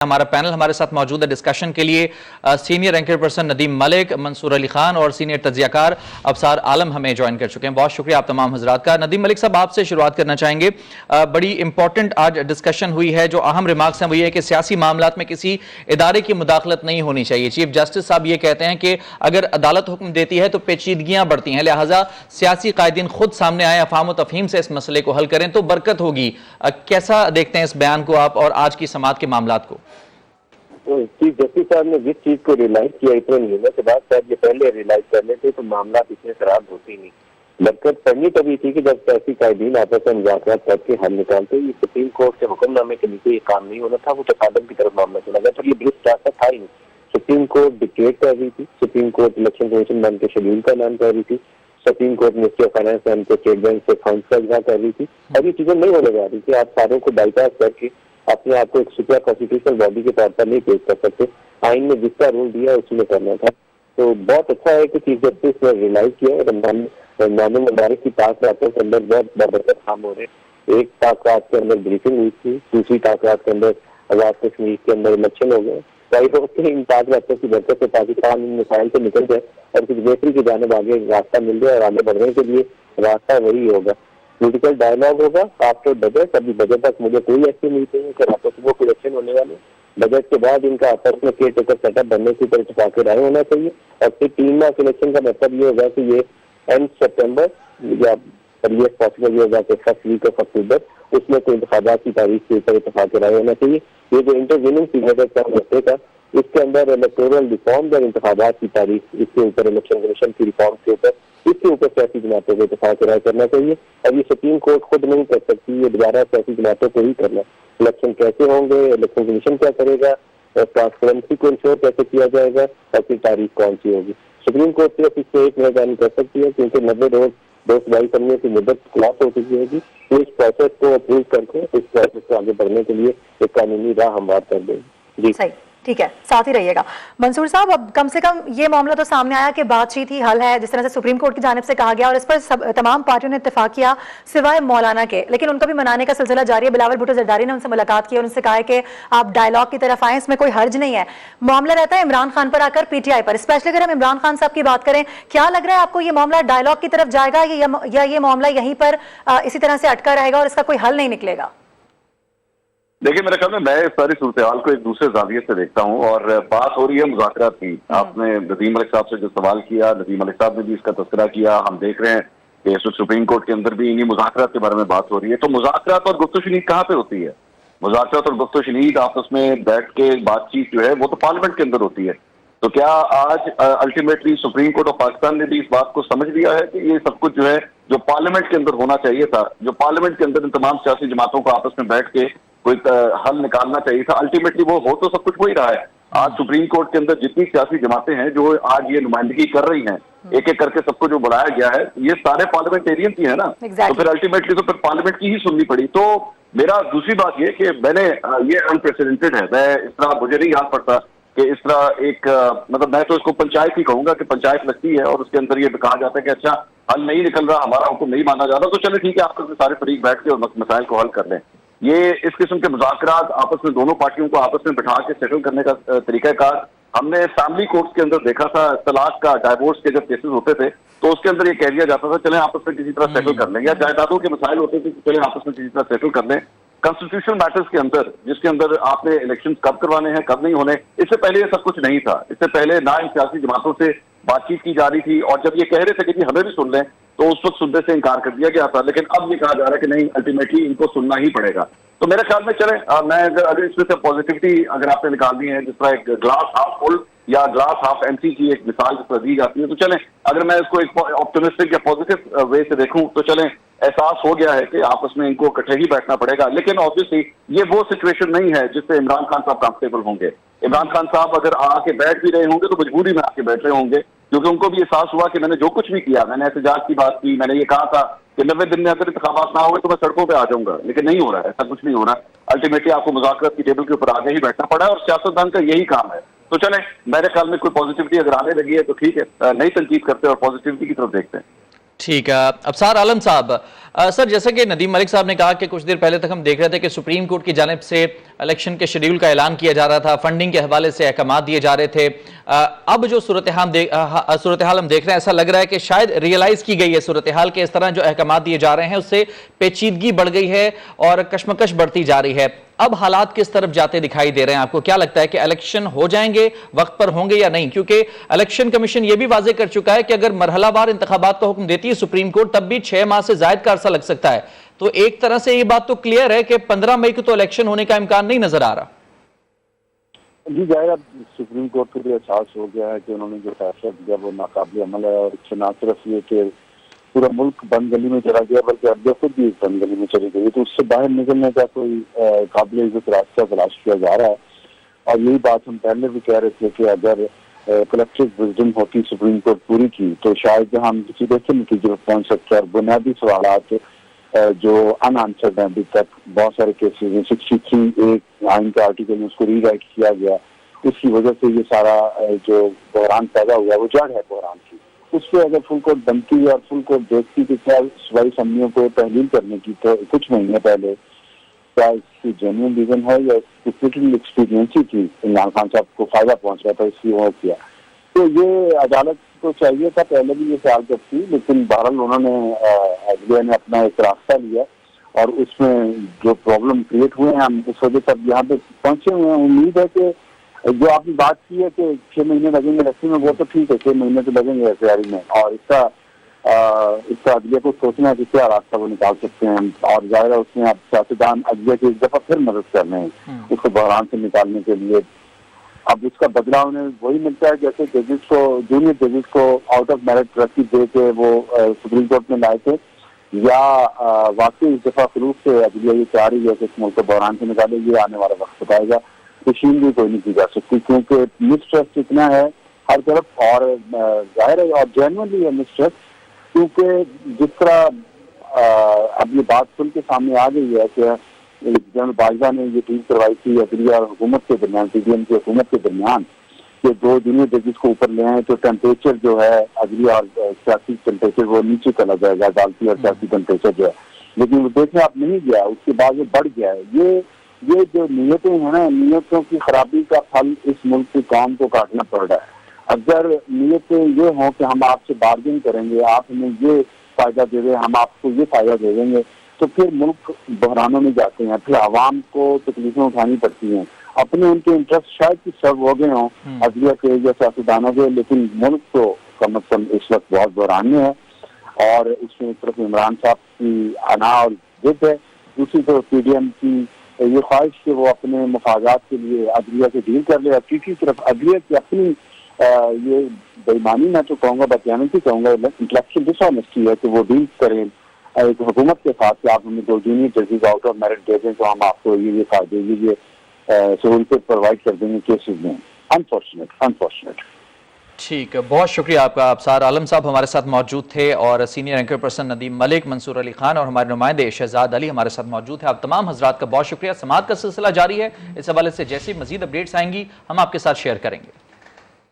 हमारा पैनल हमारे साथ मौजूद है डिस्कशन के लिए senior anchor person Nadeem Malik, Mansoor Ali Khan और सीनियर तज्जियाकार अफसार आलम हमें ज्वाइन कर चुके हैं। बहुत शुक्रिया आप तमाम हजरात का। नदीम मलिक साहब, आपसे शुरुआत करना चाहेंगे। बड़ी इंपॉर्टेंट आज डिस्कशन हुई है। जो अहम रिमार्क्स हैं वो ये है कि सियासी मामलात में किसी इदारे की मुदाखलत नहीं होनी चाहिए। चीफ जस्टिस साहब ये कहते हैं कि अगर अदालत हुक्म देती है तो पेचीदगियां बढ़ती हैं, लिहाजा सियासी कायदीन खुद सामने आए, अफाम तफहीम से इस मसले को हल करें तो बरकत होगी। कैसा देखते हैं इस बयान को आप और आज की समात के मामलात को? चीफ जस्टिस साहब ने जिस चीज को रियलाइज किया इतने महीनों के बाद, शायद ये पहले रियलाइज कर लेते तो मामला इतने खराब होते नहीं। बरकत पड़नी तभी थी कि जब सियासी कायदीन आपस में मुज़ाकरात करके हल निकालते। ये सुप्रीम कोर्ट के हुक्मनामे के नीचे ये काम नहीं होना था, वो तकादम की तरफ मामला चला गया। तो ये दुरुस्त रास्ता था ही नहीं। सुप्रीम कोर्ट डिक्टेट कर रही थी, सुप्रीम कोर्ट इलेक्शन कमीशन बन के शेड्यूल का ऐलान कर रही थी, supreme court ministry of finance बन के स्टेट बैंक से फंड का इजरा कर रही थी। अब ये चीजें नहीं होने जा रही थी। आप सारों को बाईपास करके अपने आप को एक सुपर कॉन्स्टिट्यूशनल बॉडी के तौर पर नहीं पेश कर सकते। आइन में जिसका रूल दिया उसमें करना था। तो बहुत अच्छा है कि चीफ जस्टिस ने रियलाइज किया। रमजान मुबारक की पाक रातों के अंदर बहुत बरकत काम हो रहे। एक पाक रात के अंदर ब्रीफिंग हुई थी, दूसरी पाक रात के अंदर आजाद कश्मीर के अंदर इलेक्शन हो गए। वही होते इन पाक रातों की बरकत से पाकिस्तान इन मिसाइल से निकल जाए और कुछ बेहतरी की जानिब आगे रास्ता मिल जाए और आगे बढ़ने के लिए रास्ता वही होगा। पॉलिटिकल डायलॉग होगा आफ्टर बजट। अभी बजट तक मुझे कोई ऐसी उम्मीद नहीं है कि रातों सुबह को इलेक्शन होने वाले। बजट के बाद इनका आपस में केयर टेकर सेटअप बनने की तरफ इत्तेफाक राय होना चाहिए और फिर 3 माह के इलेक्शन का मतलब ये होगा कि ये एंड सितंबर या अर्लीस्ट पॉसिबल ये होगा कि फर्स्ट वीक ऑफ अक्टूबर उसमें कोई इंतखाबात की तारीख के ऊपर इत्तेफाक राय होना चाहिए। ये जो इंटरवीनिंग पीरियड है 4 हफ्ते का, इसके अंदर इलेक्टोरल रिफॉर्म और इंतखाबात की तारीख, इसके ऊपर इलेक्शन कमीशन की रिफॉर्म के ऊपर, इसके ऊपर सियासी जमातों को इत्तेफाक राय करना चाहिए। अब ये सुप्रीम कोर्ट खुद नहीं कर सकती, ये दोबारा सियासी जमातों को ही करना। इलेक्शन कैसे होंगे, इलेक्शन कमीशन क्या करेगा, ट्रांसपेरेंसी को इंश्योर कैसे किया जाएगा और फिर तारीख कौन सी होगी। सुप्रीम कोर्ट सिर्फ इससे एक निगरानी कर सकती है क्योंकि 90 रोज दोस्तबाई करने की मुद्दत खिलाफ हो चुकी होगी। तो इस प्रोसेस को अप्रूव करके इस प्रोसेस को आगे बढ़ने के लिए एक कानूनी राह हमवार कर देंगे। जी सही, ठीक है, साथ ही रहिएगा। मंसूर साहब, अब कम से कम ये मामला तो सामने आया कि बातचीत ही हल है, जिस तरह से सुप्रीम कोर्ट की जानिब से कहा गया और इस पर तमाम पार्टियों ने इत्तेफाक किया सिवाय मौलाना के, लेकिन उनको भी मनाने का सिलसिला जारी है। बिलावल भुट्टो जरदारी ने उनसे मुलाकात की और उनसे कहा है कि आप डायलॉग की तरफ आए, इसमें कोई हर्ज नहीं है। मामला रहता है इमरान खान पर आकर पीटीआई पर। स्पेशली अगर हम इमरान खान साहब की बात करें, क्या लग रहा है आपको ये मामला डायलॉग की तरफ जाएगा या ये मामला यहीं पर इसी तरह से अटका रहेगा और इसका कोई हल नहीं निकलेगा? देखिए, मेरे ख्याल में मैं इस सारी सूरत हाल को एक दूसरे जाविये से देखता हूँ और बात हो रही है मुज़ाकरात की। आपने नदीम मलिक साहब से जो सवाल किया, नदीम मलिक साहब ने भी इसका तज़किरा किया। हम देख रहे हैं कि सुप्रीम कोर्ट के अंदर भी इन्हीं मुज़ाकरात के बारे में बात हो रही है। तो मुज़ाकरात और गुफ्तगू-शुनीद कहाँ पे होती है? मुज़ाकरात और गुफ्तगू-शुनीद आपस में बैठ के बातचीत जो है वो तो पार्लियामेंट के अंदर होती है। तो क्या आज ultimately supreme court of Pakistan ने भी इस बात को समझ लिया है कि ये सब कुछ जो है जो पार्लियामेंट के अंदर होना चाहिए था, जो पार्लियामेंट के अंदर इन तमाम सियासी जमातों को आपस में बैठ के कोई हल निकालना चाहिए था, अल्टीमेटली वो हो तो सब कुछ हो ही रहा है। आज सुप्रीम कोर्ट के अंदर जितनी सियासी जमातें हैं जो आज ये नुमाइंदगी कर रही हैं, एक एक करके सबको जो बुलाया गया है, ये सारे पार्लियामेंटेरियन ही है ना। तो फिर अल्टीमेटली तो फिर पार्लियामेंट की ही सुननी पड़ी। तो मेरा दूसरी बात ये कि मैंने ये अनप्रेसिडेंटेड है। मैं इस तरह मुझे नहीं याद पड़ता कि इस तरह एक मतलब मैं तो इसको पंचायत ही कहूंगा कि पंचायत लगती है और उसके अंदर ये कहा जाता है कि अच्छा हल नहीं निकल रहा, हमारा हुक्म नहीं माना जा रहा, तो चले ठीक है, आपस में सारे फरीक बैठ के और मसाइल को हल कर लें। ये इस किस्म के मुज़ाकरात आपस में दोनों पार्टियों को आपस में बैठा के सेटल करने का तरीकाकार हमने फैमिली कोर्ट्स के अंदर देखा था। तलाक का, डाइवोर्स के जब केसेस होते थे तो उसके अंदर ये कह दिया जाता था चले आपस में किसी तरह सेटल कर लें, या जायदादों के मसाइल होते थे चले आपस में किसी तरह सेटल कर लें। कॉन्स्टिट्यूशनल मैटर्स के अंदर जिसके अंदर आपने इलेक्शन कब करवाने हैं कब नहीं होने, इससे पहले ये सब कुछ नहीं था। इससे पहले ना इन सियासी जमातों से बातचीत की जा रही थी और जब ये कह रहे थे कि हमें भी सुन लें तो उस वक्त सुनने से इनकार कर दिया गया था। लेकिन अब ये कहा जा रहा है कि नहीं, अल्टीमेटली इनको सुनना ही पड़ेगा। तो मेरे ख्याल में चले मैं अगर इसमें से पॉजिटिविटी अगर आपने निकालनी है, जिस तरह एक ग्लास हाफ फुल या ग्लास हाफ एम्प्टी की एक मिसाल जिस तरह दी जाती है, तो चलें अगर मैं इसको एक ऑप्टिमिस्टिक या पॉजिटिव वे से देखूं तो चलें एहसास हो गया है कि आपस में इनको इकट्ठे ही बैठना पड़ेगा। लेकिन ऑब्वियसली ये वो सिचुएशन नहीं है जिससे इमरान खान साहब कंफर्टेबल होंगे। इमरान खान साहब अगर आके बैठ भी रहे होंगे तो मजबूरी में आके बैठ रहे होंगे क्योंकि उनको भी एहसास हुआ कि मैंने जो कुछ भी किया, मैंने एहतजाज की बात की, मैंने ये कहा था कि 90 दिन में अगर इंतखाबात ना हुए तो मैं सड़कों पे आ जाऊंगा, लेकिन नहीं हो रहा है, ऐसा कुछ नहीं हो रहा। अल्टीमेटली आपको मुज़ाकरात की टेबल के ऊपर आगे ही बैठना पड़ा है और सियासतदान का यही काम है। तो चलें मेरे ख्याल में कोई पॉजिटिविटी अगर आने लगी है तो ठीक है, नई तनकीद करते हैं और पॉजिटिविटी की तरफ देखते हैं। ठीक है। अफसार आलम साहब, सर जैसे कि नदीम मलिक साहब ने कहा कि कुछ देर पहले तक हम देख रहे थे कि सुप्रीम कोर्ट की जानिब से इलेक्शन के शेड्यूल का ऐलान किया जा रहा था, फंडिंग के हवाले से अहकाम दिए जा रहे थे। अब जो सूरत हाल हम देख रहे हैं, ऐसा लग रहा है कि शायद रियलाइज की गई है सूरत हाल के इस तरह जो अहकाम दिए जा रहे हैं उससे पेचीदगी बढ़ गई है और कशमकश बढ़ती जा रही है। अब हालात किस तरफ जाते दिखाई दे रहे हैं आपको? क्या लगता है कि इलेक्शन हो जाएंगे, वक्त पर होंगे या नहीं? क्योंकि इलेक्शन कमीशन यह भी वाजे कर चुका है कि अगर मरहलावार इंतखाबात का हुक्म देती है सुप्रीम कोर्ट, तब भी 6 माह से जायद का अरसा लग सकता है। तो एक तरह से ये बात तो क्लियर है कि 15 मई को तो इलेक्शन होने का इम्कान नहीं नजर आ रहा। जी जाहिर, अब सुप्रीम कोर्ट को भी एहसास हो गया है कि उन्होंने जो फैसला दिया वो नाकाबिल अमल है, और इससे न सिर्फ ये कि पूरा मुल्क बंद गली में चला गया बल्कि अब खुद भी बंद गली में चली गई, तो उससे बाहर निकलने का कोई काबिल इज्जत रास्ता तलाश किया जा रहा है। और यही बात हम पहले भी कह रहे थे कि अगर कलेक्टिव विजडम होती सुप्रीम कोर्ट पूरी की तो शायद हम किसी बेहतर नतीजे पर पहुंच सकते हैं। और बुनियादी सवाल जो अनआंसर्ड हैं अभी तक, बहुत सारे केसेज हैं, 63 एक आइन का आर्टिकल में उसको रीराइट किया गया, उसकी वजह से ये सारा जो बहरान पैदा हुआ वो जड़ है बहरान की। उस पर अगर फुल कोर्ट बनती और फुल कोर्ट देखती कि क्या सूबाई असम्बलियों को तहलील करने की तो कुछ महीने पहले, क्या इसकी जेन्युइन रीजन है या पोलिटिकल एक्सपीरियंसी थी, इमरान खान साहब को फायदा पहुंच रहा था इसलिए वो किया, तो ये अदालत को चाहिए था पहले भी ये ख्याल करती, लेकिन बहरहाल उन्होंने अदलिया ने अपना एक रास्ता लिया और उसमें जो प्रॉब्लम क्रिएट हुए हैं हम उस वजह से यहाँ पे पहुंचे हुए हैं। उम्मीद है कि जो आपने बात की है कि 6 महीने लगेंगे रस्सी में, वो तो ठीक है, 6 महीने तो लगेंगे तैयारी में, और इसका अदलिया को सोचना है कि क्या रास्ता वो निकाल सकते हैं। और जाहिर है उसमें अब सियासतदान अदलिया की एक दफा फिर मदद कर रहे हैं उसको बहरान से निकालने के लिए। अब उसका बदलाव उन्हें वही मिलता है जैसे जजेस को, जूनियर जजेस को आउट ऑफ मेरिट रस्सी दे के वो सुप्रीम कोर्ट में लाए थे, या वाकई इस दफा खलूस से अदलिया ये चाह रही है कि इस मुल्क को बहरान से निकाले। ये आने वाला वक्त बताएगा, तशील भी कोई नहीं की जा सकती क्योंकि मिसट्रस्ट इतना है हर तरफ, और जाहिर है और जेन्युइनली है मिसट्रस्ट, क्योंकि जिस तरह अब ये बात खुल के सामने आ गई है कि जनरल बाजवा ने ये डील करवाई थी अदलिया और हुकूमत के दरमियान, पीडीएम की हुकूमत के दरमियान, कि 2 जूनियर जजेस को ऊपर ले आए तो टेम्परेचर जो है अदलिया और सियासी टेम्परेचर वो नीचे चला जाएगा, अदालती और सियासी टेम्परेचर जो है, लेकिन वो देखने आप नहीं गया, उसके बाद वो बढ़ गया है। ये जो नीयतें हैं ना, नीयतों की खराबी का फल इस मुल्क की कौम को काटना पड़ रहा है। अगर नीयतें ये हों कि हम आपसे बार्गेन करेंगे, आप हमें ये फायदा दे रहे, हम आपको ये फायदा दे देंगे, तो फिर मुल्क बहरानों में जाते हैं, फिर आवाम को तकलीफें उठानी पड़ती हैं। अपने उनके इंटरेस्ट शायद कि सर्व हो गए हों अदलिया के या सियासतदानों के, लेकिन मुल्क तो कम अज कम इस वक्त बहुत बहरान में है। और इसमें एक तरफ इमरान साहब की अना और जिद है, दूसरी तरफ पीडीएम की ये ख्वाहिश कि वो अपने मफादात के लिए अदलिया से डील कर ले, और तीसरी तरफ अदलिया की अपनी ये बेईमानी मैं तो कहूँगा, बदयानती कहूँगा, इंटेलेक्चुअल डिसऑनेस्टी है कि वो डील करें एक हुकूमत के साथ कि आप हमें 2 जूनियर जजेस आउट ऑफ मेरिट दे दें तो हम आपको ये फायदे, ये सहूलतें प्रोवाइड कर देंगे केसेस में। अनफॉर्चुनेट। ठीक है, बहुत शुक्रिया आपका। अफसार आलम साहब हमारे साथ मौजूद थे और senior anchor person Nadeem Malik, Mansoor Ali Khan और हमारे नुमाइंदे शहजाद अली हमारे साथ मौजूद है। आप तमाम हजरात का बहुत शुक्रिया। समाअत का सिलसिला जारी है, इस हवाले से जैसी मजीद अपडेट्स आएंगी हम आपके साथ शेयर करेंगे।